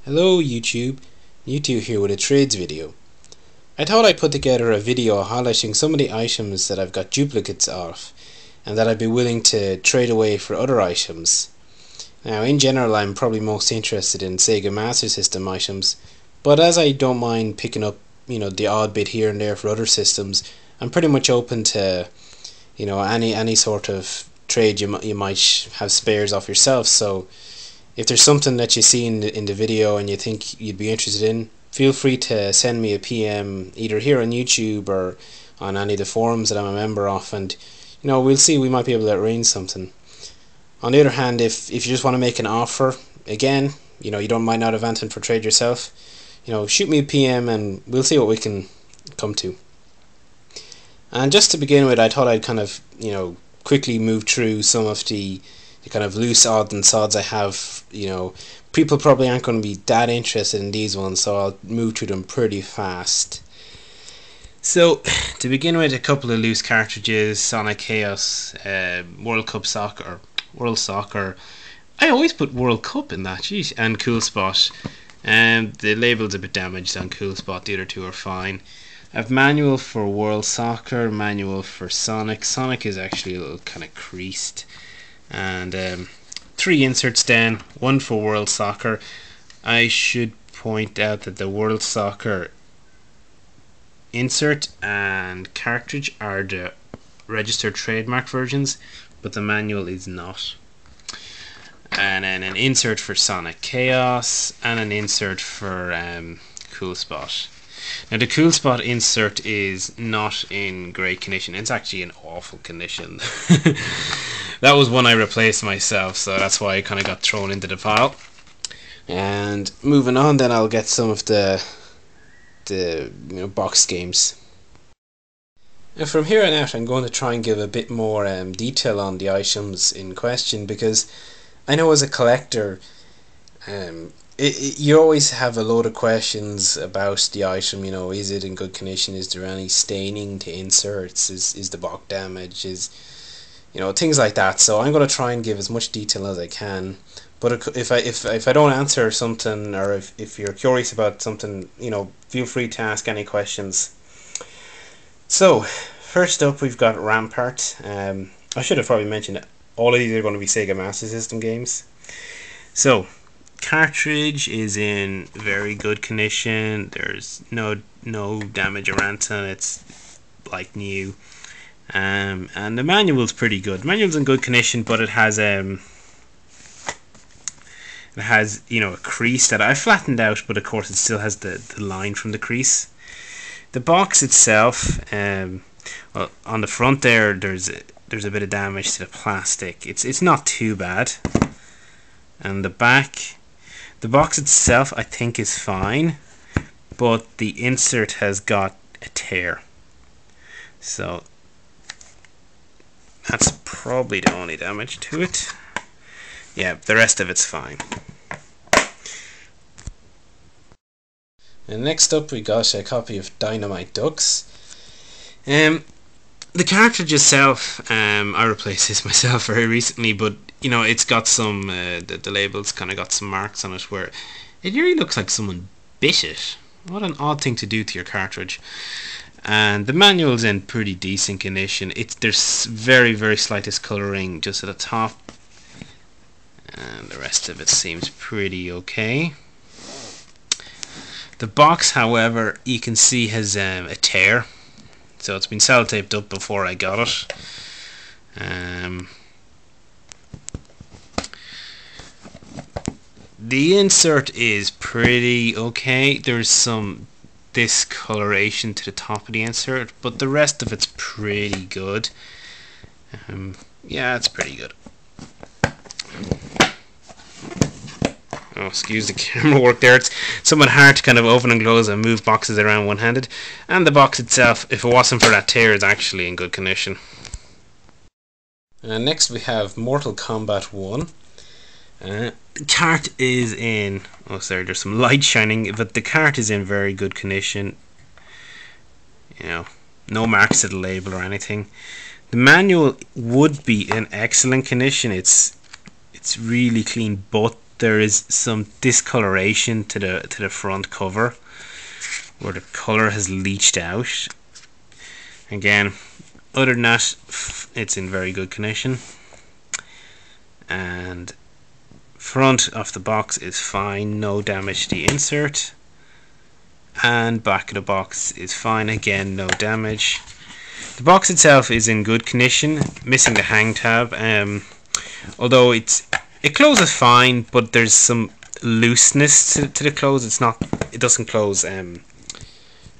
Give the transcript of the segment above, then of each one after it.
Hello YouTube, YouTube here with a trades video. I thought I'd put together a video highlighting some of the items that I've got duplicates of and that I'd be willing to trade away for other items. Now in general I'm probably most interested in Sega Master System items, but as I don't mind picking up the odd bit here and there for other systems, I'm pretty much open to any sort of trade you might have spares off yourself. So if there's something that you see in the video and you think you'd be interested in, feel free to send me a PM either here on YouTube or on any of the forums that I'm a member of, and we'll see, we might be able to arrange something. On the other hand, if you just want to make an offer, again, you might not have anything for trade yourself, shoot me a PM and we'll see what we can come to. And just to begin with, I thought I'd kind of quickly move through some of the kind of loose odds and sods I have. People probably aren't going to be that interested in these ones, so I'll move through them pretty fast. So to begin with, a couple of loose cartridges: Sonic Chaos, World Cup Soccer, World Soccer. I always put World Cup in that, geez, and Cool Spot. The label's a bit damaged on Cool Spot. The other two are fine. I have manual for World Soccer, manual for Sonic. Sonic is actually a little kind of creased. And 3 inserts then, one for World Soccer. I should point out that the World Soccer insert and cartridge are the registered trademark versions, but the manual is not. And then an insert for Sonic Chaos and an insert for Cool Spot. Now the Cool Spot insert is not in great condition. It's actually in awful condition. That was one I replaced myself, so that's why I kind of got thrown into the pile. And moving on, then I'll get some of the box games. And from here on out, I'm going to try and give a bit more detail on the items in question, because I know as a collector, you always have a load of questions about the item. Is it in good condition? Is there any staining to inserts? Is the box damaged? Things like that. So I'm going to try and give as much detail as I can. But if I don't answer something, or if you're curious about something, feel free to ask any questions. So first up, we've got Rampart. I should have probably mentioned that all of these are going to be Sega Master System games. So cartridge is in very good condition. There's no damage or anything. It's like new. And the manual's pretty good. The manual's in good condition, but it has a crease that I flattened out, but of course it still has the line from the crease. The box itself, well, on the front there's a bit of damage to the plastic. It's not too bad. And the back, the box itself I think is fine, but the insert has got a tear. So that's probably the only damage to it. Yeah, the rest of it's fine. And next up, we got a copy of Dynamite Dogs. The cartridge itself, I replaced this myself very recently, but it's got some, the label's kind of got some marks on it where it really looks like someone bit it. What an odd thing to do to your cartridge. And the manual's in pretty decent condition. There's very, very slight discoloring just at the top, and the rest of it seems pretty okay. The box, however, you can see has a tear, so it's been sellotaped up before I got it. The insert is pretty okay. There's some discoloration to the top of the insert, but the rest of it's pretty good. Yeah, it's pretty good. Oh, excuse the camera work there. It's somewhat hard to kind of open and close and move boxes around one-handed. And the box itself, if it wasn't for that tear, is actually in good condition. Next we have Mortal Kombat 1. The cart is in, oh sorry, there's some light shining, but the cart is in very good condition. No marks to the label or anything. The manual would be in excellent condition. It's really clean, but there is some discoloration to the front cover, where the colour has leached out. Again, other than that, it's in very good condition. And front of the box is fine, no damage to the insert. And back of the box is fine, again, no damage. The box itself is in good condition, missing the hang tab. Although it closes fine, but there's some looseness to the close. It doesn't close.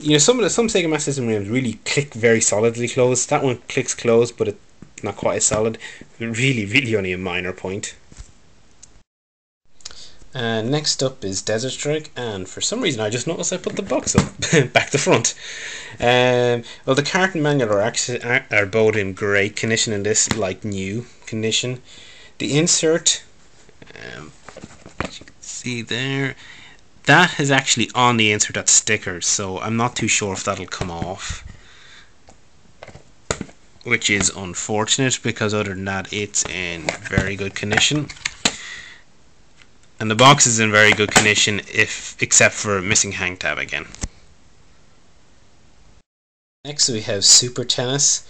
You know, some Sega Master System games really click very solidly closed. That one clicks closed, but it's not quite as solid. Really only a minor point. Next up is Desert Strike, and for some reason I just noticed I put the box up back to front. Well, the cart and manual are both in great condition in this, like new condition. The insert, as you can see there, that is actually on the insert, that sticker, so I'm not too sure if that'll come off, which is unfortunate, because other than that it's in very good condition. And the box is in very good condition, except for missing hang tab again. Next we have Super Tennis.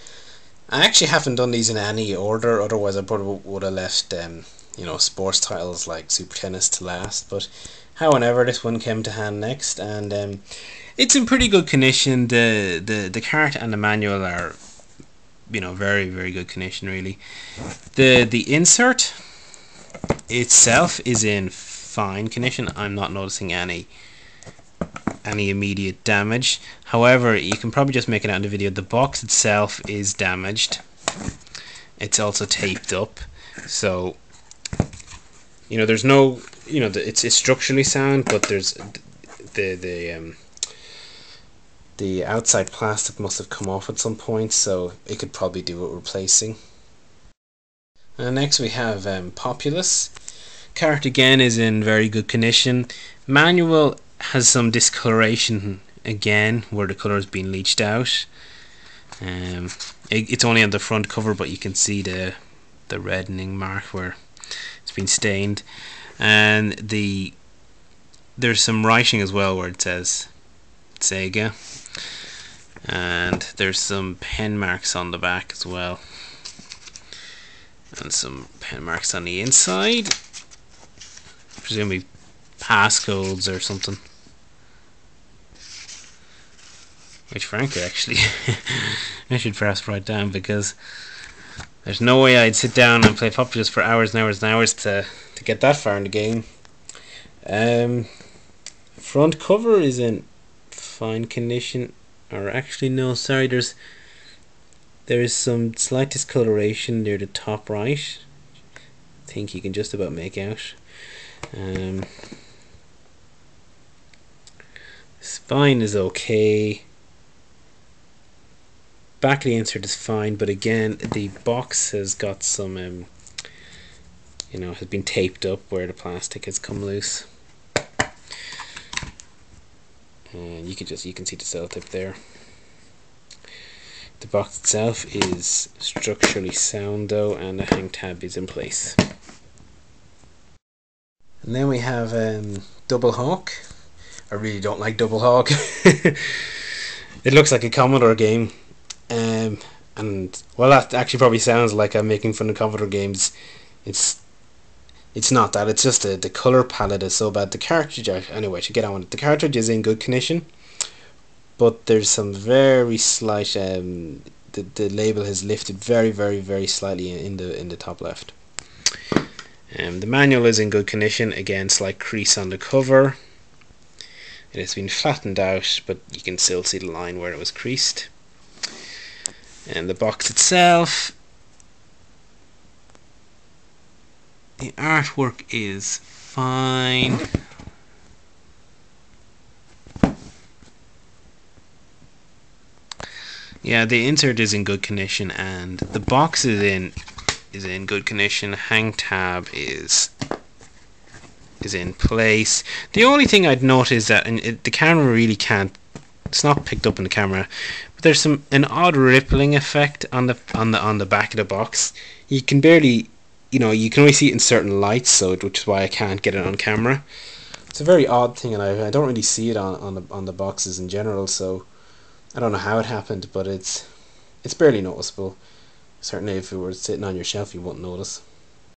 I actually haven't done these in any order, otherwise I probably would have left you know, sports titles like Super Tennis to last, but however, this one came to hand next, and it's in pretty good condition. The cart and the manual are, you know, very good condition really. The insert itself is in fine condition. I'm not noticing any immediate damage. However, you can probably just make it out in the video. The box itself is damaged. It's also taped up, so you know there's no, you know, it's structurally sound, but there's the outside plastic must have come off at some point, so it could probably do with replacing. And next we have Populous. Cart again is in very good condition. Manual has some discoloration again, where the colour has been leached out. It's only on the front cover, but you can see the reddening mark where it's been stained. And there's some writing as well where it says Sega, and there's some pen marks on the back as well, and some pen marks on the inside, presumably passcodes or something, which frankly actually I should perhaps write down, because there's no way I'd sit down and play Populous for hours and hours and hours to get that far in the game. Front cover is in fine condition, or actually no, sorry, there is some slight discoloration near the top right. I think you can just about make out. Spine is okay. Back of the insert is fine, but again the box has got some you know, has been taped up where the plastic has come loose. And you can see the cell tip there. The box itself is structurally sound though, and the hang tab is in place. And then we have Double Hawk. I really don't like Double Hawk. It looks like a Commodore game, and well, that actually probably sounds like I'm making fun of Commodore games. It's not that. It's just the color palette is so bad. The cartridge, anyway, to get on with it, the cartridge is in good condition, but there's some very slight the label has lifted very slightly in the top left. The manual is in good condition. Again, slight crease on the cover. It has been flattened out, but you can still see the line where it was creased. And the box itself, the artwork is fine. Yeah, the insert is in good condition, and the box is in good condition. Hang tab is in place. The only thing I'd note is that the camera really can't. It's not picked up in the camera, but there's an odd rippling effect on the back of the box. You can barely you know, you can only see it in certain lights, so which is why I can't get it on camera. It's a very odd thing, and I don't really see it on the boxes in general, so I don't know how it happened, but it's barely noticeable. Certainly if it were sitting on your shelf you wouldn't notice.